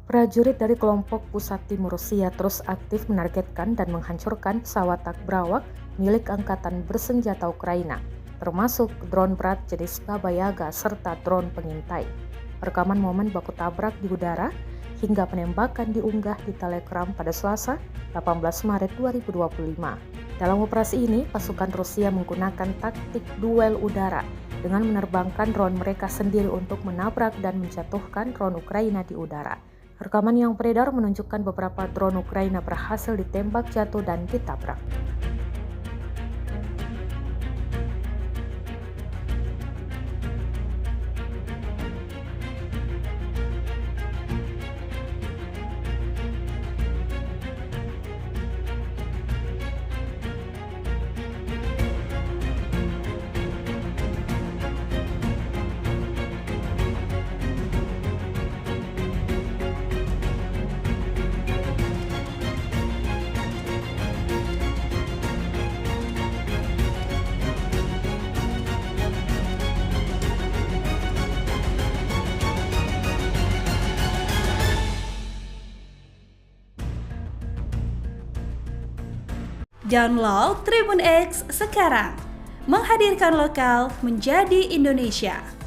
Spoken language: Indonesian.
Prajurit dari kelompok pusat timur Rusia terus aktif menargetkan dan menghancurkan pesawat tak berawak milik Angkatan Bersenjata Ukraina, termasuk drone berat jenis Baba Yaga serta drone pengintai. Rekaman momen baku tabrak di udara hingga penembakan diunggah di Telegram pada Selasa, 18 Maret 2025. Dalam operasi ini, pasukan Rusia menggunakan taktik duel udara dengan menerbangkan drone mereka sendiri untuk menabrak dan menjatuhkan drone Ukraina di udara. Rekaman yang beredar menunjukkan beberapa drone Ukraina berhasil ditembak jatuh dan ditabrak. Download Tribun X sekarang, menghadirkan lokal menjadi Indonesia.